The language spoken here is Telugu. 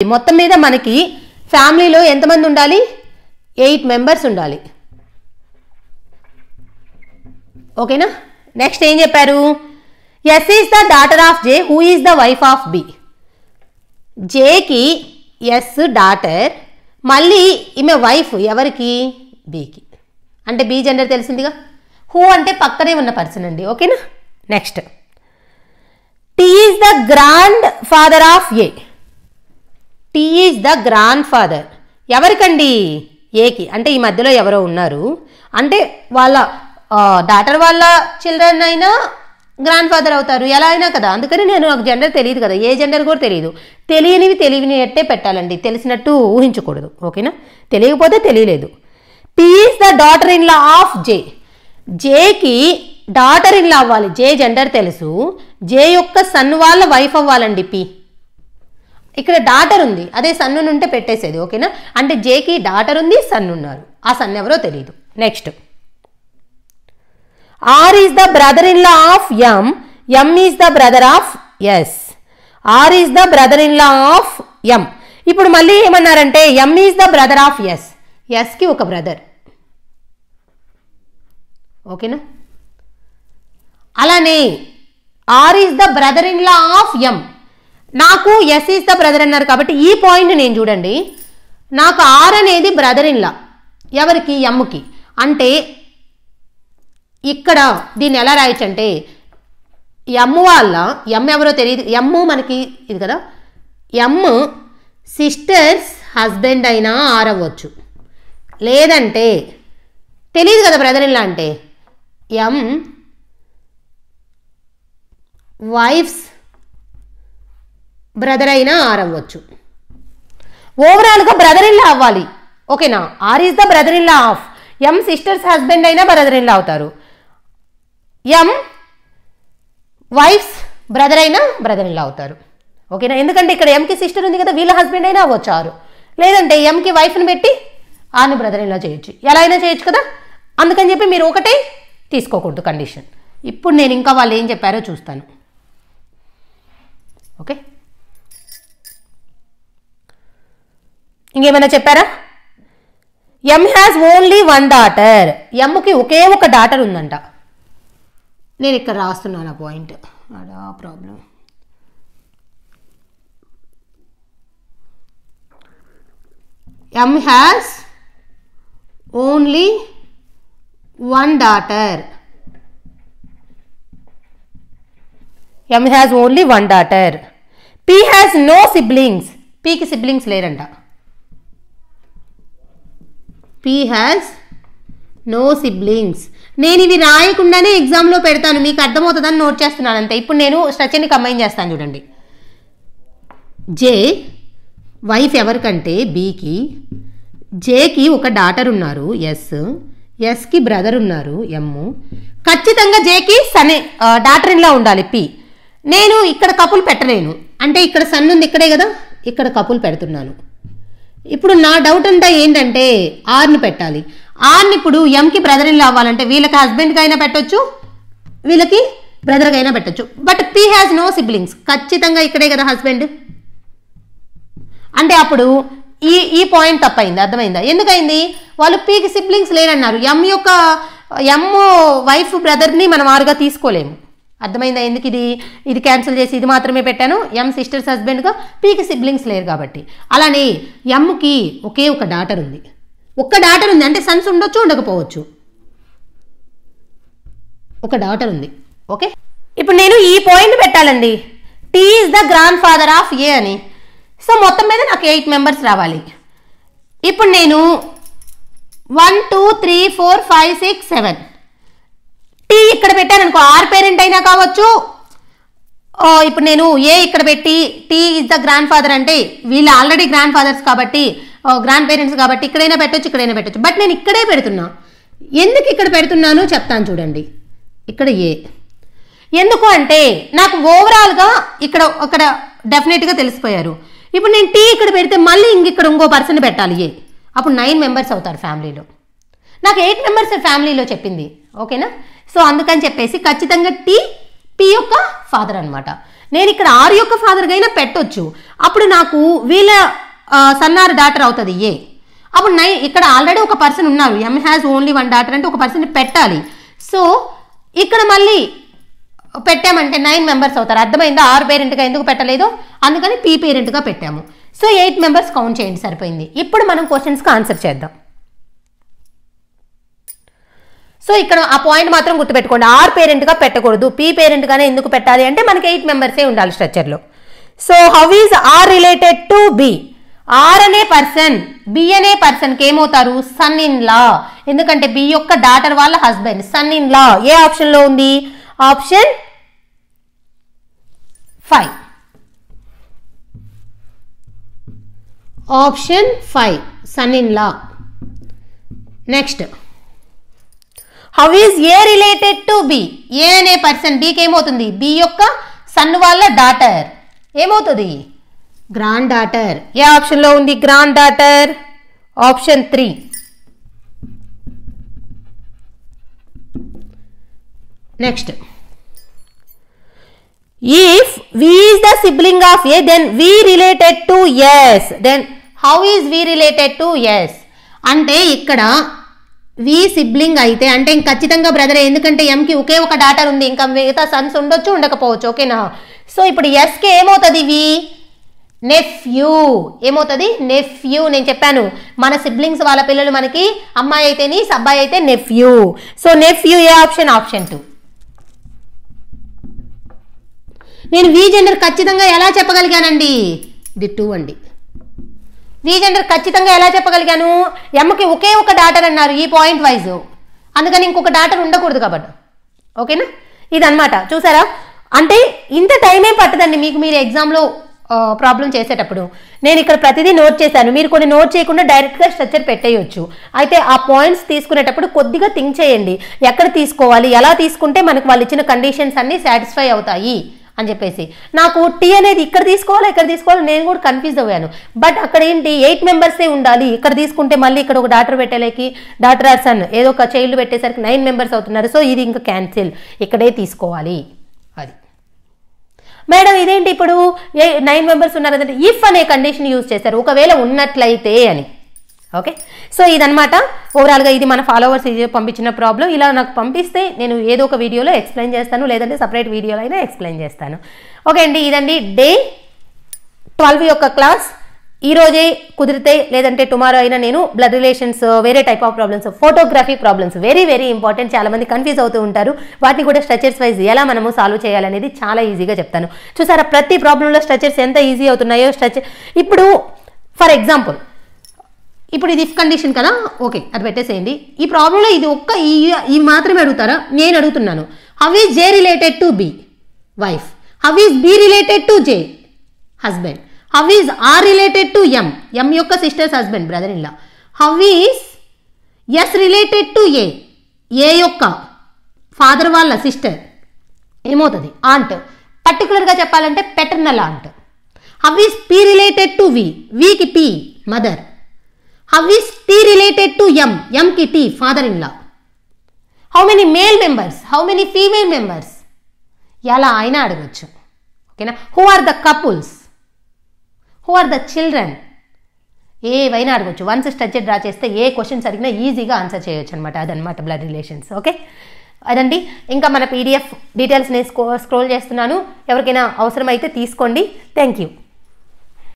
మొత్తం మీద మనకి ఫ్యామిలీలో ఎంతమంది ఉండాలి? 8 మెంబర్స్ ఉండాలి. ఓకేనా? నెక్స్ట్ ఏం చెప్పారు? S is the daughter of J who is the wife of B. జేకి ఎస్ డాటర్, మళ్ళీ ఈమె వైఫ్ ఎవరికి? బికి. అంటే బి జెండర్ తెలిసిందిగా. హూ అంటే పక్కనే ఉన్న పర్సన్ అండి. ఓకేనా? Next T is the grandfather of A. T is the grandfather ఎవరికండి? ఏకి. అంటే ఈ మధ్యలో ఎవరో ఉన్నారు, అంటే వాళ్ళ డాటర్ వాళ్ళ చిల్డ్రన్ అయినా గ్రాండ్ ఫాదర్ అవుతారు, ఎలా అయినా కదా. అందుకని నాకు జెండర్ తెలియదు కదా, ఏ జెండర్ కూడా తెలియదు. తెలియనిట్టే పెట్టాలండి, తెలిసినట్టు ఊహించకూడదు. ఓకేనా? తెలియకపోతే తెలియలేదు. P is the daughter in law of J. జేకి డాటర్ ఇన్ లా అవ్వాలి. జే జెండర్ తెలుసు, జే యొక్క సన్ వాళ్ళ వైఫ్ అవ్వాలండి పి. ఇక్కడ డాటర్ ఉంది, అదే సన్ ఉంటే పెట్టేసేది. ఓకేనా? అంటే జేకి డాటర్ ఉంది, సన్ ఉన్నారు, ఆ సన్ ఎవరో తెలియదు. Next R is the brother in law of M. M is the brother of S. R is the brother in law of M. ఇప్పుడు మళ్ళీ ఏమన్నారంటే M is the brother of S. ఎస్కి ఒక బ్రదర్. ఓకేనా? అలానే R is the brother in law of M. నాకు ఎస్ ఈజ్ ద బ్రదర్ అన్నారు కాబట్టి ఈ పాయింట్ నేను చూడండి, నాకు ఆర్ అనేది బ్రదర్ ఇన్ లా ఎవరికి? ఎమ్కి. అంటే ఇక్కడ దీన్ని ఎలా రాయొచ్చు అంటే ఎమ్ వాళ్ళ, ఎమ్ ఎవరో తెలియదు, ఎమ్ మనకి ఇది కదా, ఎమ్ సిస్టర్స్ హస్బెండ్ అయినా ఆర్ అవ్వచ్చు, లేదంటే తెలియదు కదా బ్రదర్ ఇన్ లా అంటే, ఎమ్ వైఫ్స్ బ్రదర్ అయినా ఆర్ అవ్వచ్చు. ఓవరాల్గా బ్రదర్ ఇన్ లా అవ్వాలి. ఓకేనా? R is the brother in law of M. Sister's husband అయినా బ్రదర్ ఇన్ లా అవుతారు, ఎం వైఫ్స్ బ్రదర్ అయినా బ్రదర్ ఇన్ లా అవుతారు. ఓకేనా? ఎందుకంటే ఇక్కడ ఎంకి సిస్టర్ ఉంది కదా, వీళ్ళ హస్బెండ్ అయినా అవ్వచ్చు ఆరు, లేదంటే ఎంకి వైఫ్ని పెట్టి ఆర్ని బ్రదర్ ఇన్ లా చేయొచ్చు, ఎలా అయినా చేయొచ్చు కదా. అందుకని చెప్పి మీరు ఒకటే తీసుకోకూడదు కండిషన్. ఇప్పుడు నేను ఇంకా వాళ్ళు ఏం చెప్పారో చూస్తాను. ఓకే, ఇంకేమైనా చెప్పారా? M has only one daughter. ఎమ్కి ఒకే ఒక డాటర్ ఉందంట. నేను ఇక్కడ రాస్తున్నాను ఆ పాయింట్, అదా problem. M has only one daughter. M has only one daughter. P has no siblings. పికి సిబ్లింగ్స్ లేరంట. P has no siblings. నేను ఇవి రాయకుండానే ఎగ్జామ్లో పెడతాను, మీకు అర్థమవుతుందని నోట్ చేస్తున్నాను అంతే. ఇప్పుడు నేను స్ట్రక్చర్ని కంబైన్ చేస్తాను చూడండి. జే వైఫ్ ఎవరికంటే బీకి, జేకి ఒక డాటర్ ఉన్నారు ఎస్, ఎస్కి బ్రదర్ ఉన్నారు ఎమ్, ఖచ్చితంగా జేకి సనే డాటర్ ఇన్లా ఉండాలి పి. నేను ఇక్కడ కపుల్ పెట్టలేను, అంటే ఇక్కడ సన్ ఉంది ఇక్కడే కదా, ఇక్కడ కపుల్ పెడుతున్నాను. ఇప్పుడు నా డౌట్ అంతా ఏంటంటే ఆర్ని పెట్టాలి. ఆర్ని ఇప్పుడు ఎంకి బ్రదర్ ఇన్లా అవ్వాలంటే వీళ్ళకి హస్బెండ్కి అయినా పెట్టొచ్చు, వీళ్ళకి బ్రదర్కి అయినా పెట్టొచ్చు. But P has no siblings, ఖచ్చితంగా ఇక్కడే కదా హస్బెండ్. అంటే అప్పుడు ఈ పాయింట్ తప్పైంది. అర్థమైందా? ఎందుకైంది? వాళ్ళు పికి సిబ్లింగ్స్ లేరన్నారు. ఎమ్ వైఫ్ బ్రదర్ని మనం ఆరుగా తీసుకోలేము. అర్థమైందా? ఎందుకు ఇది క్యాన్సిల్ చేసి ఇది మాత్రమే పెట్టాను. ఎం సిస్టర్స్ హస్బెండ్గా, పీకి సిబ్లింగ్స్ లేరు కాబట్టి. అలానే ఎమ్కి ఒకే ఒక డాటర్ ఉంది. ఒక్క డాటర్ ఉంది అంటే సన్స్ ఉండొచ్చు, ఉండకపోవచ్చు. ఒక డాటర్ ఉంది. ఓకే, ఇప్పుడు నేను ఈ పాయింట్ పెట్టాలండి, T is the grandfather of A అని. సో మొత్తం మీద నాకు 8 మెంబర్స్ రావాలి. ఇప్పుడు నేను 1 2 3 4 5 6 7 టీ ఇక్కడ పెట్టాను అనుకో, ఆర్ పేరెంట్ అయినా కావచ్చు. ఇప్పుడు నేను ఏ ఇక్కడ పెట్టి T is the grandfather అంటే వీళ్ళు ఆల్రెడీ గ్రాండ్ ఫాదర్స్ కాబట్టి, గ్రాండ్ పేరెంట్స్ కాబట్టి ఇక్కడైనా పెట్టొచ్చు, ఇక్కడైనా పెట్టొచ్చు. బట్ నేను ఇక్కడే పెడుతున్నా. ఎందుకు ఇక్కడ పెడుతున్నాను చెప్తాను చూడండి. ఇక్కడ ఏ ఎందుకు అంటే నాకు ఓవరాల్గా ఇక్కడ డెఫినెట్గా తెలిసిపోయారు. ఇప్పుడు నేను టీ ఇక్కడ పెడితే మళ్ళీ ఇక్కడ ఇంకో పర్సన్ పెట్టాలి ఏ, అప్పుడు 9 మెంబర్స్ అవుతారు ఫ్యామిలీలో. నాకు 8 మెంబర్స్ ఫ్యామిలీలో చెప్పింది. ఓకేనా? సో అందుకని చెప్పేసి ఖచ్చితంగా టీ పి యొక్క ఫాదర్ అనమాట. నేను ఇక్కడ ఆర్ యొక్క ఫాదర్గా అయినా పెట్టొచ్చు. అప్పుడు నాకు వీళ్ళ సన్ ఆర్ డాటర్ అవుతుంది ఏ. అప్పుడు ఇక్కడ ఆల్రెడీ ఒక పర్సన్ ఉన్నారు, ఎం హ్యాస్ ఓన్లీ వన్ డాటర్ అంటే ఒక పర్సన్ పెట్టాలి. సో ఇక్కడ మళ్ళీ పెట్టామంటే 9 మెంబర్స్ అవుతారు. అర్థమైందా? ఆర్ పేరెంట్గా ఎందుకు పెట్టలేదు, అందుకని పి పేరెంట్గా పెట్టాము. సో 8 మెంబర్స్ కౌంట్ చేయండి, సరిపోయింది. ఇప్పుడు మనం క్వశ్చన్స్కి ఆన్సర్ చేద్దాం. సో ఇక్కడ ఆ పాయింట్ మాత్రం గుర్తుపెట్టుకోండి, ఆర్ పేరెంట్గా పెట్టకూడదు, పి పేరెంట్గానే ఎందుకు పెట్టాలి అంటే మనకి 8 మెంబర్సే ఉండాలి స్ట్రక్చర్లో. So how is R related to B? R అనే పర్సన్ బి అనే పర్సన్కి ఏమవుతారు? Son in law. ఎందుకంటే బి యొక్క డాటర్ వాళ్ళ హస్బెండ్, సన్ ఇన్ లా. ఏ ఆప్షన్లో ఉంది? Option 5. Option 5 son in law. Next, how is A related to B? A అనే పర్సన్ బికి ఏమవుతుంది? బి యొక్క సన్ వాళ్ళ డాటర్ ఏమవుతుంది? Grand daughter. ఏ ఆప్షన్లో ఉంది grand daughter? Option 3. Next, if V is the sibling of A, then V related to S. Then how is V related to S? అంటే ఇక్కడ V సిబ్లింగ్ అయితే అంటే ఇంక ఖచ్చితంగా బ్రదరే, ఎందుకంటే ఎంకి ఒకే ఒక డాటర్ ఉంది, ఇంకా మిగతా సన్స్ ఉండొచ్చు ఉండకపోవచ్చు. ఓకేనా? సో ఇప్పుడు ఎస్కి ఏమవుతుంది? వి నెఫ్యూ. ఏమవుతుంది? నెఫ్యూ. నేను చెప్పాను మన సిబ్లింగ్స్ వాళ్ళ పిల్లలు మనకి అమ్మాయి అయితే నీస్, అబ్బాయి అయితే నెఫ్యూ. సో నెఫ్యూ ఏ ఆప్షన్? ఆప్షన్ 2. నేను వి జెండర్ ఖచ్చితంగా ఎలా చెప్పగలిగానండి? ఇది 2 అండి. వి జెండర్ ఖచ్చితంగా ఎలా చెప్పగలిగాను? ఎమ్మకి ఒకే ఒక డాటర్ అన్నారు ఈ పాయింట్ వైజ్, అందుకని ఇంకొక డాటర్ ఉండకూడదు కాబట్టి. ఓకేనా? ఇదన్నమాట. చూసారా? అంటే ఇంత టైమే పట్టదండి మీకు, మీరు ఎగ్జామ్లో ప్రాబ్లం చేసేటప్పుడు. నేను ఇక్కడ ప్రతిదీ నోట్ చేశాను, మీరు కొన్ని నోట్ చేయకుండా డైరెక్ట్గా స్ట్రక్చర్ పెట్టేయచ్చు. అయితే ఆ పాయింట్స్ తీసుకునేటప్పుడు కొద్దిగా థింక్ చేయండి, ఎక్కడ తీసుకోవాలి, ఎలా తీసుకుంటే మనకు వాళ్ళు ఇచ్చిన కండిషన్స్ అన్నీ సాటిస్ఫై అవుతాయి అని చెప్పేసి. నాకు టీ అనేది ఇక్కడ తీసుకోవాలి ఇక్కడ తీసుకోవాలి నేను కూడా కన్ఫ్యూజ్ అయ్యాను. బట్ అక్కడ ఏంటి 8 మెంబర్సే ఉండాలి, ఇక్కడ తీసుకుంటే మళ్ళీ ఇక్కడ ఒక డాటర్ పెట్టేలేకి డాటర్ ఆర్ సన్ ఏదో ఒక చైల్డ్ పెట్టేసరికి 9 మెంబర్స్ అవుతున్నారు. సో ఇది ఇంకా క్యాన్సిల్, ఇక్కడే తీసుకోవాలి. అది మేడం ఇదేంటి ఇప్పుడు 9 మెంబర్స్ ఉన్నారు కదంటే ఇఫ్ అనే కండిషన్ యూజ్ చేశారు, ఒకవేళ ఉన్నట్లయితే అని. ఓకే, సో ఇదనమాట ఓవరాల్గా ఇది మన ఫాలోవర్స్ పంపించిన ప్రాబ్లం. ఇలా నాకు పంపిస్తే నేను ఏదో ఒక వీడియోలో ఎక్స్ప్లెయిన్ చేస్తాను, లేదంటే సపరేట్ వీడియోలో అయినా ఎక్స్ప్లెయిన్ చేస్తాను. ఓకే అండి, ఇదండి డే 12 యొక్క క్లాస్. ఈరోజే కుదిరితే లేదంటే టుమారో అయినా నేను బ్లడ్ రిలేషన్స్, వేరే type of problems, photography problems very very important. చాలామంది కన్ఫ్యూజ్ అవుతూ ఉంటారు, వాటిని కూడా స్ట్రక్చర్స్ వైజ్ ఎలా మనము సాల్వ్ చేయాలనేది చాలా ఈజీగా చెప్తాను. చూసారా ప్రతి ప్రాబ్లంలో స్ట్రక్చర్స్ ఎంత ఈజీ అవుతున్నాయో. స్ట్రక్చర్ ఇప్పుడు ఫర్ ఎగ్జాంపుల్ ఇప్పుడు ఇది ఇఫ్ కండిషన్ కదా, ఓకే అది పెట్టేసేయండి. ఈ ప్రాబ్లంలో ఇది ఒక్క ఈ మాత్రమే అడుగుతారా? నేను అడుగుతున్నాను how is J related to B? Wife. How is B related to J? Husband. How is R related to M? M యొక్క sisters husband, brother in law. How is S related to A? A యొక్క ఫాదర్ వాళ్ళ సిస్టర్ ఏమవుతుంది? ఆంట్. పర్టికులర్గా చెప్పాలంటే paternal aunt. How is P related to V? వికి P mother. How is T related to M? ఎంకి T father in law. How many male members? How many female members? ఎలా అయినా అడగచ్చు. ఓకేనా? Who are the couples? Who are the children? ఏవైనా అడగచ్చు. వన్స్ స్ట్రక్చర్ డ్రా చేస్తే ఏ క్వశ్చన్స్ అడిగినా ఈజీగా ఆన్సర్ చేయొచ్చు అనమాట. అదనమాట బ్లడ్ రిలేషన్స్. ఓకే అదండి. ఇంకా మన పీడిఎఫ్ డీటెయిల్స్ నేను స్క్రోల్ చేస్తున్నాను, ఎవరికైనా అవసరమైతే తీసుకోండి. Thank you.